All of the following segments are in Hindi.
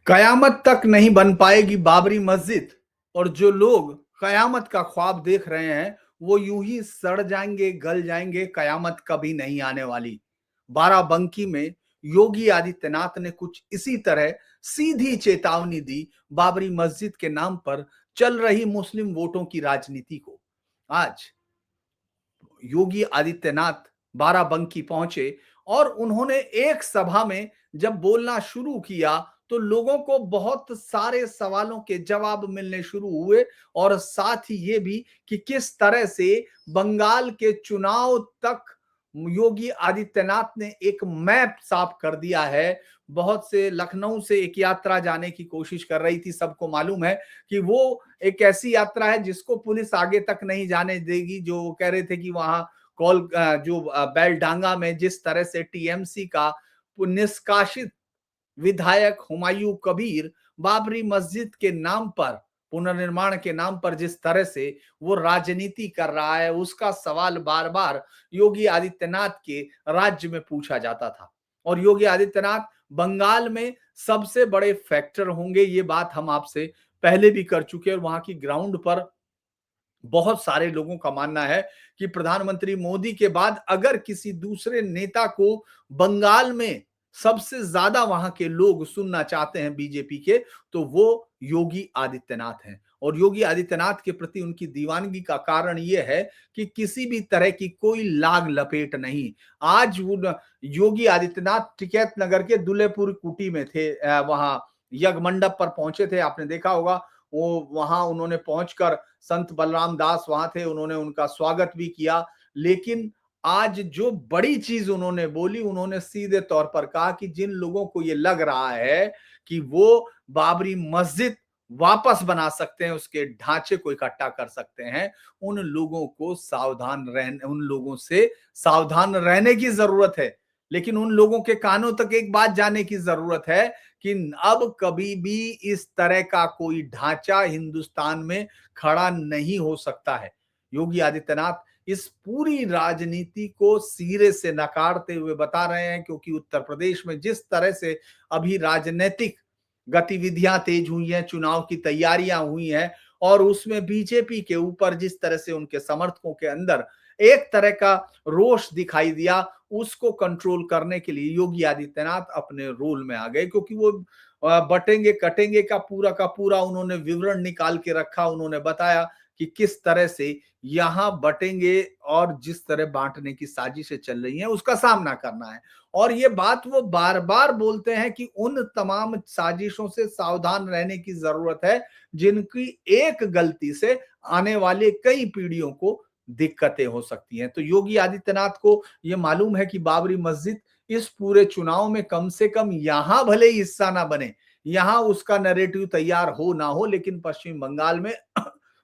कयामत तक नहीं बन पाएगी बाबरी मस्जिद और जो लोग कयामत का ख्वाब देख रहे हैं वो यूं ही सड़ जाएंगे, गल जाएंगे। कयामत कभी नहीं आने वाली। बाराबंकी में योगी आदित्यनाथ ने कुछ इसी तरह सीधी चेतावनी दी बाबरी मस्जिद के नाम पर चल रही मुस्लिम वोटों की राजनीति को। आज योगी आदित्यनाथ बाराबंकी पहुंचे और उन्होंने एक सभा में जब बोलना शुरू किया तो लोगों को बहुत सारे सवालों के जवाब मिलने शुरू हुए और साथ ही ये भी कि किस तरह से बंगाल के चुनाव तक योगी आदित्यनाथ ने एक मैप साफ कर दिया है। बहुत से लखनऊ से एक यात्रा जाने की कोशिश कर रही थी, सबको मालूम है कि वो एक ऐसी यात्रा है जिसको पुलिस आगे तक नहीं जाने देगी। जो कह रहे थे कि वहां जो बेलडांगा में जिस तरह से टीएमसी का निष्कासित विधायक हुमायूं कबीर बाबरी मस्जिद के नाम पर, पुनर्निर्माण के नाम पर जिस तरह से वो राजनीति कर रहा है, उसका सवाल बार बार योगी आदित्यनाथ के राज्य में पूछा जाता था। और योगी आदित्यनाथ बंगाल में सबसे बड़े फैक्टर होंगे, ये बात हम आपसे पहले भी कर चुके हैं। और वहां की ग्राउंड पर बहुत सारे लोगों का मानना है कि प्रधानमंत्री मोदी के बाद अगर किसी दूसरे नेता को बंगाल में सबसे ज्यादा वहां के लोग सुनना चाहते हैं बीजेपी के, तो वो योगी आदित्यनाथ हैं। और योगी आदित्यनाथ के प्रति उनकी दीवानगी का कारण यह है कि किसी भी तरह की कोई लाग लपेट नहीं। आज योगी आदित्यनाथ टिकैत नगर के दुल्हेपुर कुटी में थे, वहां यज्ञ मंडप पर पहुंचे थे, आपने देखा होगा। वो वहां उन्होंने पहुंचकर संत बलराम दास वहां थे, उन्होंने उनका स्वागत भी किया। लेकिन आज जो बड़ी चीज उन्होंने बोली, उन्होंने सीधे तौर पर कहा कि जिन लोगों को ये लग रहा है कि वो बाबरी मस्जिद वापस बना सकते हैं, उसके ढांचे को इकट्ठा कर सकते हैं, उन लोगों से सावधान रहने की जरूरत है। लेकिन उन लोगों के कानों तक एक बात जाने की जरूरत है कि अब कभी भी इस तरह का कोई ढांचा हिंदुस्तान में खड़ा नहीं हो सकता है। योगी आदित्यनाथ इस पूरी राजनीति को सिरे से नकारते हुए बता रहे हैं, क्योंकि उत्तर प्रदेश में जिस तरह से अभी राजनीतिक गतिविधियां तेज हुई हैं, चुनाव की तैयारियां हुई हैं, और उसमें बीजेपी के ऊपर जिस तरह से उनके समर्थकों के अंदर एक तरह का रोष दिखाई दिया, उसको कंट्रोल करने के लिए योगी आदित्यनाथ अपने रोल में आ गए। क्योंकि वो बटेंगे कटेंगे का पूरा उन्होंने विवरण निकाल के रखा। उन्होंने बताया कि किस तरह से यहां बटेंगे और जिस तरह बांटने की साजिशें चल रही हैं उसका सामना करना है। और ये बात वो बार बार बोलते हैं कि उन तमाम साजिशों से सावधान रहने की जरूरत है जिनकी एक गलती से आने वाले कई पीढ़ियों को दिक्कतें हो सकती हैं। तो योगी आदित्यनाथ को ये मालूम है कि बाबरी मस्जिद इस पूरे चुनाव में कम से कम यहां भले ही हिस्सा ना बने, यहां उसका नैरेटिव तैयार हो ना हो, लेकिन पश्चिम बंगाल में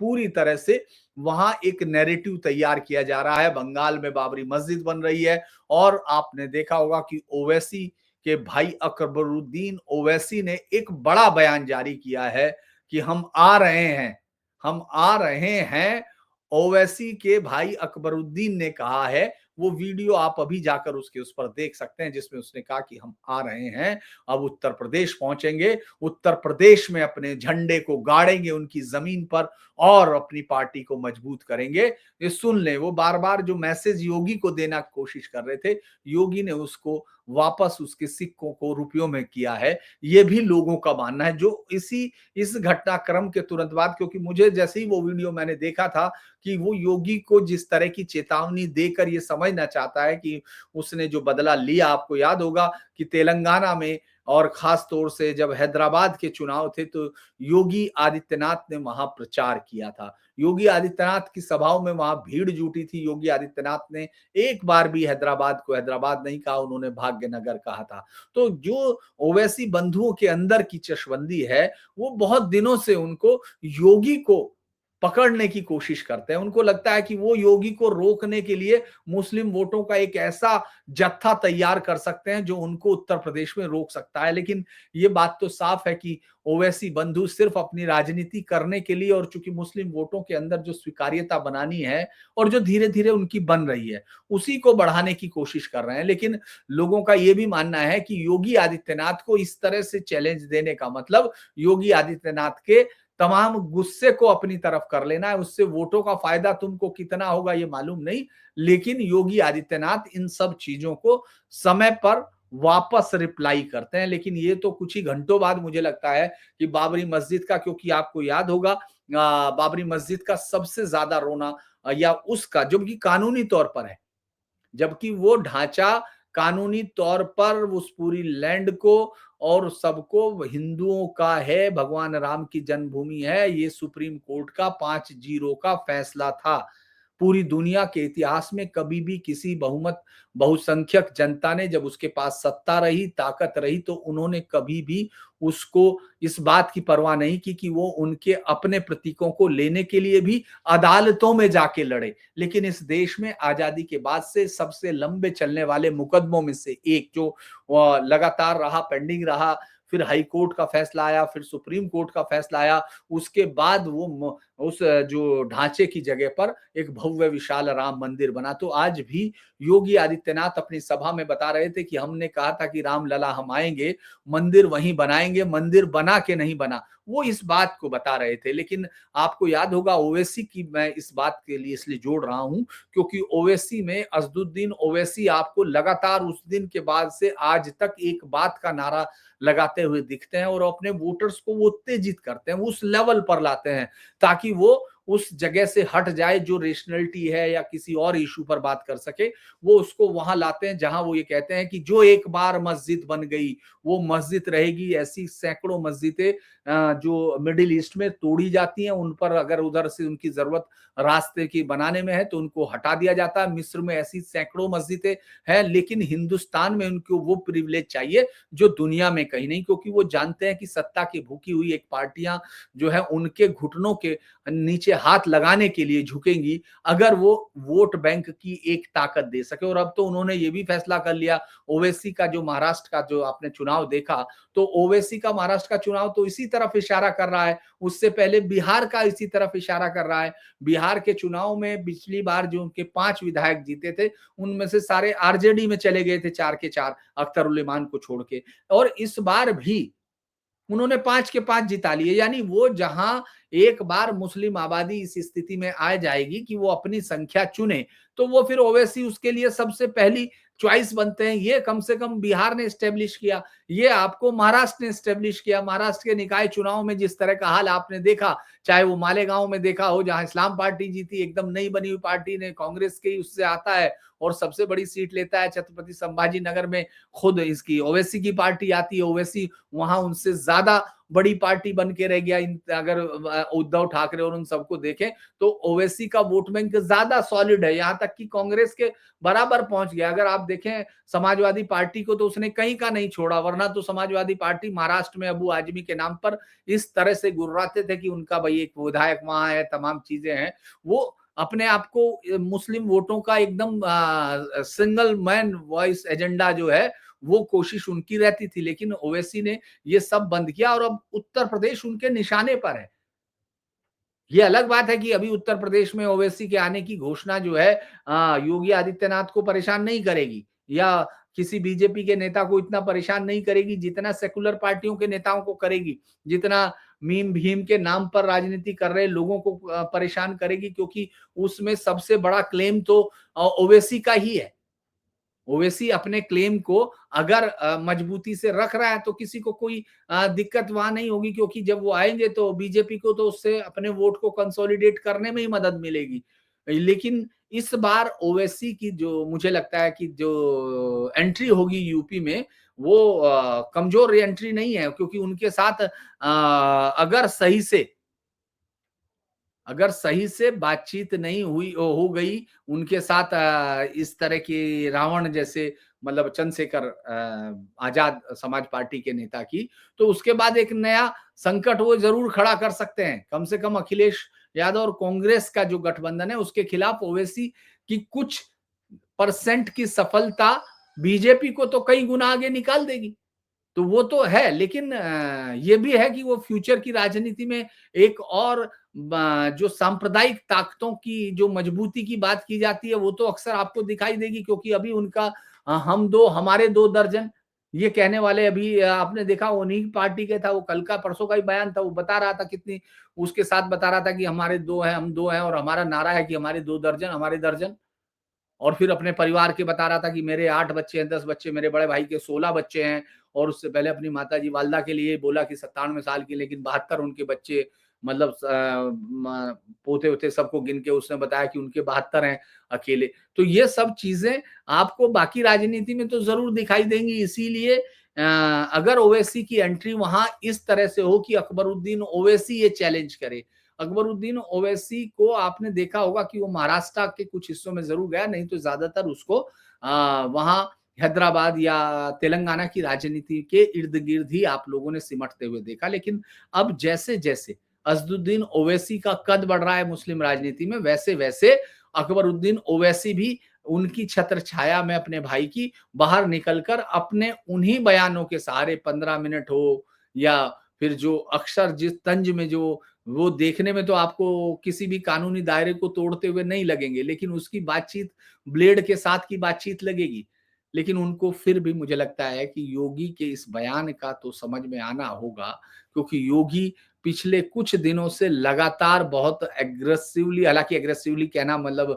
पूरी तरह से वहां एक नैरेटिव तैयार किया जा रहा है। बंगाल में बाबरी मस्जिद बन रही है और आपने देखा होगा कि ओवैसी के भाई अकबरुद्दीन ओवैसी ने एक बड़ा बयान जारी किया है कि हम आ रहे हैं, हम आ रहे हैं। ओवैसी के भाई अकबरुद्दीन ने कहा है, वो वीडियो आप अभी जाकर उसके उस पर देख सकते हैं, जिसमें उसने कहा कि हम आ रहे हैं, अब उत्तर प्रदेश पहुंचेंगे, उत्तर प्रदेश में अपने झंडे को गाड़ेंगे उनकी जमीन पर और अपनी पार्टी को मजबूत करेंगे। ये सुन लें, वो बार बार जो मैसेज योगी को देना कोशिश कर रहे थे, योगी ने उसको वापस उसके सिक्कों को रुपयों में किया है। ये भी लोगों का मानना है, जो इस घटनाक्रम के तुरंत बाद, क्योंकि मुझे जैसे ही वो वीडियो मैंने देखा था कि वो योगी को जिस तरह की चेतावनी देकर ये समझना चाहता है कि उसने जो बदला लिया, आपको याद होगा कि तेलंगाना में और खास तौर से जब हैदराबाद के चुनाव थे तो योगी आदित्यनाथ ने वहां प्रचार किया था। योगी आदित्यनाथ की सभाओं में वहां भीड़ जुटी थी। योगी आदित्यनाथ ने एक बार भी हैदराबाद को हैदराबाद नहीं कहा, उन्होंने भाग्यनगर कहा था। तो जो ओवैसी बंधुओं के अंदर की चशबंदी है, वो बहुत दिनों से उनको योगी को पकड़ने की कोशिश करते हैं। उनको लगता है कि वो योगी को रोकने के लिए मुस्लिम वोटों का एक ऐसा जत्था तैयार कर सकते हैं जो उनको उत्तर प्रदेश में रोक सकता है। लेकिन ये बात तो साफ है कि ओवैसी बंधु सिर्फ अपनी राजनीति करने के लिए, और चूंकि मुस्लिम वोटों के अंदर जो स्वीकार्यता बनानी है और जो धीरे धीरे उनकी बन रही है, उसी को बढ़ाने की कोशिश कर रहे हैं। लेकिन लोगों का यह भी मानना है कि योगी आदित्यनाथ को इस तरह से चैलेंज देने का मतलब योगी आदित्यनाथ के तमाम गुस्से को अपनी तरफ कर लेना है। उससे वोटों का फायदा तुमको कितना होगा ये मालूम नहीं, लेकिन योगी आदित्यनाथ इन सब चीजों को समय पर वापस रिप्लाई करते हैं। लेकिन ये तो कुछ ही घंटों बाद मुझे लगता है कि बाबरी मस्जिद का, क्योंकि आपको याद होगा बाबरी मस्जिद का सबसे ज्यादा रोना या उसका, जो कि कानूनी तौर पर है, जबकि वो ढांचा कानूनी तौर पर उस पूरी लैंड को और सबको हिंदुओं का है, भगवान राम की जन्मभूमि है, ये सुप्रीम कोर्ट का 5-0 का फैसला था। पूरी दुनिया के इतिहास में कभी भी किसी बहुसंख्यक जनता ने, जब उसके पास सत्ता रही, ताकत रही, तो उन्होंने कभी भी उसको इस बात की परवाह नहीं की कि वो उनके अपने प्रतीकों को लेने के लिए भी अदालतों में जाके लड़े। लेकिन इस देश में आजादी के बाद से सबसे लंबे चलने वाले मुकदमों में से एक, जो लगातार रहा, पेंडिंग रहा, फिर हाई कोर्ट का फैसला आया, फिर सुप्रीम कोर्ट का फैसला आया, उसके बाद वो उस जो ढांचे की जगह पर एक भव्य विशाल राम मंदिर बना। तो आज भी योगी आदित्यनाथ अपनी सभा में बता रहे थे कि हमने कहा था कि रामलला हम आएंगे, मंदिर वहीं बनाएंगे, मंदिर बना के नहीं बना। वो इस बात को बता रहे थे। लेकिन आपको याद होगा ओवैसी की, मैं इस बात के लिए इसलिए जोड़ रहा हूं क्योंकि ओवैसी में असदुद्दीन ओवैसी आपको लगातार उस दिन के बाद से आज तक एक बात का नारा लगाते हुए दिखते हैं और अपने वोटर्स को वो उत्तेजित करते हैं, उस लेवल पर लाते हैं ताकि वो उस जगह से हट जाए जो रेशनलिटी है या किसी और इशू पर बात कर सके। वो उसको वहां लाते हैं जहां वो ये कहते हैं कि जो एक बार मस्जिद बन गई वो मस्जिद रहेगी। ऐसी सैकड़ों मस्जिदें जो मिडिल ईस्ट में तोड़ी जाती हैं, उन पर अगर उधर से उनकी जरूरत रास्ते की बनाने में है तो उनको हटा दिया जाता है। मिस्र में ऐसी सैकड़ों मस्जिदें हैं, लेकिन हिंदुस्तान में उनको वो प्रिविलेज चाहिए जो दुनिया में कहीं नहीं, क्योंकि वो जानते हैं कि सत्ता की भूखी हुई एक पार्टियां जो है उनके घुटनों के नीचे हाथ लगाने के लिए झुकेंगी अगर वो वोट बैंक की एक ताकत दे सके। और अब तो उन्होंने ये भी फैसला कर लिया, ओवैसी का जो महाराष्ट्र का जो आपने चुनाव देखा, तो ओवैसी का महाराष्ट्र का चुनाव तो इसी तरफ इशारा कर रहा है। उससे पहले बिहार का इसी तरफ इशारा कर रहा है। बिहार के चुनाव में पिछली बार जो उनके 5 विधायक जीते थे, उनमें से सारे आरजेडी में चले गए थे, 4 के 4 अख्तर उल इमान को छोड़ के। और इस बार भी उन्होंने 5 के 5 जिता लिए। यानी वो जहां एक बार मुस्लिम आबादी इस स्थिति में आ जाएगी कि वो अपनी संख्या चुने, तो वो फिर ओवैसी उसके लिए सबसे पहली चॉइस बनते हैं। ये कम से कम बिहार ने स्टेब्लिश किया, ये आपको महाराष्ट्र ने स्टेब्लिश किया। महाराष्ट्र के निकाय चुनाव में जिस तरह का हाल आपने देखा, चाहे वो मालेगांव में देखा हो जहां इस्लाम पार्टी जीती, एकदम नई बनी हुई पार्टी ने, कांग्रेस के उससे आता है और सबसे बड़ी सीट लेता है। छत्रपति संभाजी नगर में खुद इसकी ओवैसी की पार्टी आती है, ओवैसी वहां उनसे ज्यादा बड़ी पार्टी बन के रह गया। अगर उद्धव ठाकरे और उन सबको देखें तो ओवैसी का वोट बैंक ज्यादा सॉलिड है, यहां तक कि कांग्रेस के बराबर पहुंच गया। अगर आप देखें समाजवादी पार्टी को तो उसने कहीं का नहीं छोड़ा, वरना तो समाजवादी पार्टी महाराष्ट्र में अबू आजमी के नाम पर इस तरह से गुर्राते थे कि उनका भाई एक विधायक वहां है, तमाम चीजें हैं। वो अपने आप को मुस्लिम वोटों का एकदम सिंगल मैन वॉइस एजेंडा जो है वो कोशिश उनकी रहती थी। लेकिन ओवैसी ने ये सब बंद किया और अब उत्तर प्रदेश उनके निशाने पर है। ये अलग बात है कि अभी उत्तर प्रदेश में ओवैसी के आने की घोषणा जो है योगी आदित्यनाथ को परेशान नहीं करेगी या किसी बीजेपी के नेता को इतना परेशान नहीं करेगी जितना सेकुलर पार्टियों के नेताओं को करेगी, जितना मीम भीम के नाम पर राजनीति कर रहे लोगों को परेशान करेगी। क्योंकि उसमें सबसे बड़ा क्लेम तो ओवैसी का ही है। ओवैसी अपने क्लेम को अगर मजबूती से रख रहा है तो किसी को कोई दिक्कत वहां नहीं होगी, क्योंकि जब वो आएंगे तो बीजेपी को तो उससे अपने वोट को कंसोलिडेट करने में ही मदद मिलेगी। लेकिन इस बार ओवैसी की जो मुझे लगता है कि जो एंट्री होगी यूपी में वो कमजोर एंट्री नहीं है, क्योंकि उनके साथ अगर सही से बातचीत नहीं हुई हो गई उनके साथ इस तरह की रावण जैसे, मतलब चंद्रशेखर आजाद समाज पार्टी के नेता की, तो उसके बाद एक नया संकट वो जरूर खड़ा कर सकते हैं। कम से कम अखिलेश यादव और कांग्रेस का जो गठबंधन है उसके खिलाफ ओवैसी की कुछ परसेंट की सफलता बीजेपी को तो कई गुना आगे निकाल देगी। तो वो तो है, लेकिन ये भी है कि वो फ्यूचर की राजनीति में एक और जो सांप्रदायिक ताकतों की जो मजबूती की बात की जाती है, वो तो अक्सर आपको दिखाई देगी, क्योंकि अभी उनका हम दो हमारे दो दर्जन ये कहने वाले अभी आपने देखा उन्हीं पार्टी के था, वो कल का परसों का ही बयान था, वो बता रहा था कितनी उसके साथ बता रहा था कि हमारे दो हैं, हम दो हैं और हमारा नारा है कि हमारे दो दर्जन हमारे दर्जन। और फिर अपने परिवार के बता रहा था कि मेरे 8 बच्चे हैं, 10 बच्चे, मेरे बड़े भाई के 16 बच्चे हैं। और उससे पहले अपनी माताजी वाल्दा के लिए बोला कि 97 साल की, लेकिन 72 उनके बच्चे, मतलब पोते-वोते सबको गिन के उसने बताया कि उनके 72 हैं अकेले। तो ये सब चीज़ें आपको बाकी राजनीति में तो ज़रूर दिखाई देंगी, इसीलिए अगर ओवैसी की एंट्री वहाँ इस तरह से हो कि अकबरुद्दीन ओवैसी ये चैलेंज करे। अकबरुद्दीन ओवैसी को आपने देखा होगा कि वो महाराष्ट्र के कुछ हिस्सों में ज़रूर गया, नहीं तो ज़्यादातर उसको वहाँ हैदराबाद या तेलंगाना की राजनीति के इर्द-गिर्द ही आप लोगों ने सिमटते हुए देखा। लेकिन अब जैसे-जैसे असदुद्दीन ओवैसी का कद बढ़ रहा है मुस्लिम राजनीति में, वैसे-वैसे अकबरुद्दीन ओवैसी भी उनकी छत्र छाया में अपने भाई की बाहर निकलकर अपने उन्हीं बयानों के सहारे 15 मिनट हो या फिर जो अक्सर जिस तंज में जो वो देखने में तो आपको किसी भी कानूनी दायरे को तोड़ते हुए नहीं लगेंगे, लेकिन उसकी बातचीत ब्लेड के साथ की बातचीत लगेगी। लेकिन उनको फिर भी मुझे लगता है कि योगी के इस बयान का तो समझ में आना होगा, क्योंकि योगी पिछले कुछ दिनों से लगातार बहुत एग्रेसिवली, हालाँकि एग्रेसिवली कहना मतलब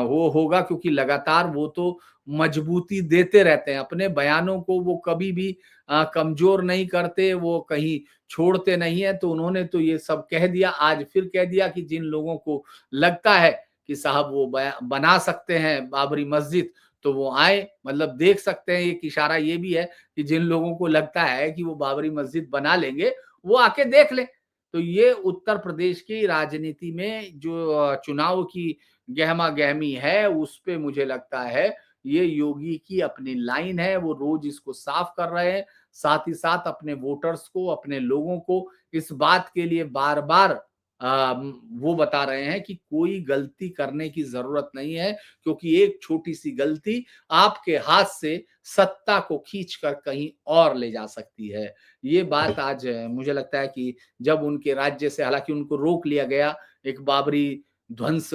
वो होगा, क्योंकि लगातार वो तो मजबूती देते रहते हैं। अपने बयानों को वो कभी भी कमज़ोर नहीं करते, वो कहीं छोड़ते नहीं हैं। तो उन्होंने तो ये सब कह दिया, आज फिर कह दिया कि जिन लोगों को लगता है कि साहब वो बना सकते हैं बाबरी मस्जिद, तो वो आएँ, मतलब देख सकते हैं। एक इशारा ये भी है कि जिन लोगों को लगता है कि वो बाबरी मस्जिद बना लेंगे, वो आके देख लें। तो ये उत्तर प्रदेश की राजनीति में जो चुनाव की गहमा-गहमी है, उसपे मुझे लगता है ये योगी की अपनी लाइन है, वो रोज़ इसको साफ कर रहे हैं। साथ ही साथ अपने वोटर्स को, अपने लोगों को इस बात के लिए बार-बार वो बता रहे हैं कि कोई गलती करने की ज़रूरत नहीं है, क्योंकि एक छोटी-सी गलती आपके हाथ से सत्ता को खींच कर कहीं और ले जा सकती है। ये बात आज मुझे लगता है कि जब उनके राज्य से, हालाँकि उनको रोक लिया गया, एक बाबरी ध्वंस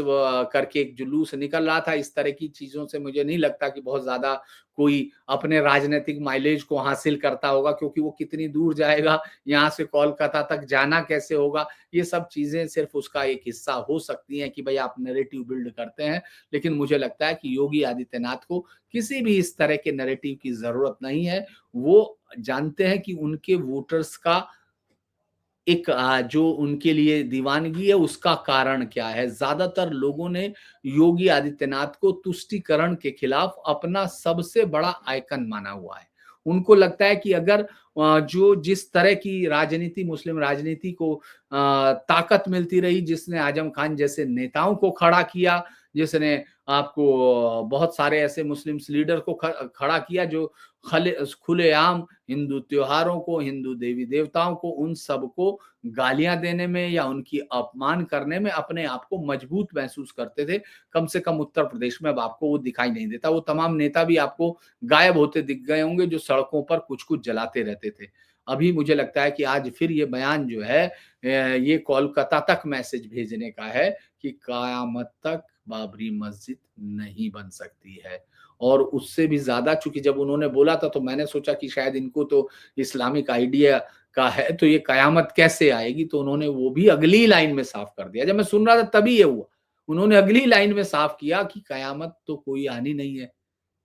करके एक जुलूस निकल रहा था, इस तरह की चीज़ों से मुझे नहीं लगता कि बहुत ज़्यादा कोई अपने राजनैतिक माइलेज को हासिल करता होगा, क्योंकि वो कितनी दूर जाएगा, यहाँ से कोलकाता तक जाना कैसे होगा, ये सब चीज़ें सिर्फ़ उसका एक हिस्सा हो सकती हैं कि भई आप नैरेटिव बिल्ड करते हैं। लेकिन मुझे लगता है कि योगी आदित्यनाथ को किसी भी इस तरह के नैरेटिव की ज़रूरत नहीं है। वो जानते हैं कि उनके वोटर्स का एक जो उनके लिए दीवानगी है उसका कारण क्या है? ज़्यादातर लोगों ने योगी आदित्यनाथ को तुष्टीकरण के खिलाफ अपना सबसे बड़ा आइकन माना हुआ है। उनको लगता है कि अगर जो जिस तरह की राजनीति, मुस्लिम राजनीति को ताकत मिलती रही, जिसने आज़म खान जैसे नेताओं को खड़ा किया, जिसने आपको बहुत सारे ऐसे मुस्लिम्स लीडर को खड़ा किया जो खुलेआम हिंदू त्योहारों को, हिंदू देवी-देवताओं को, उन सबको गालियाँ देने में या उनकी अपमान करने में अपने आप को मजबूत महसूस करते थे। कम से कम उत्तर प्रदेश में अब आपको वो दिखाई नहीं देता। वो तमाम नेता भी आपको गायब होते दिख गए होंगे जो सड़कों पर कुछ-कुछ जलाते रहते थे। अभी मुझे लगता है कि आज फिर ये बयान जो है ये कोलकाता तक मैसेज भेजने का है कि कयामत तक बाबरी मस्जिद नहीं बन सकती है। और उससे भी ज़्यादा, चूँकि जब उन्होंने बोला था तो मैंने सोचा कि शायद इनको तो इस्लामिक आइडिया का है, तो ये कयामत कैसे आएगी? तो उन्होंने वो भी अगली लाइन में साफ कर दिया। जब मैं सुन रहा था तभी ये हुआ। उन्होंने अगली लाइन में साफ किया कि कयामत तो कोई आनी नहीं है।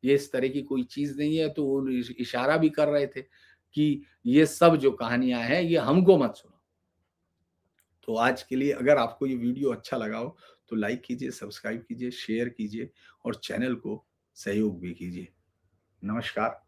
ये इस तरह की कोई चीज़ नहीं है, तो वो इशारा भी कर रहे थे कि ये सब जो कहानियाँ हैं ये हमको मत सुनाओ। तो आज के लिए अगर आपको ये वीडियो अच्छा लगा हो तो लाइक कीजिए, सब्सक्राइब कीजिए, शेयर कीजिए और चैनल को सहयोग भी कीजिए। नमस्कार।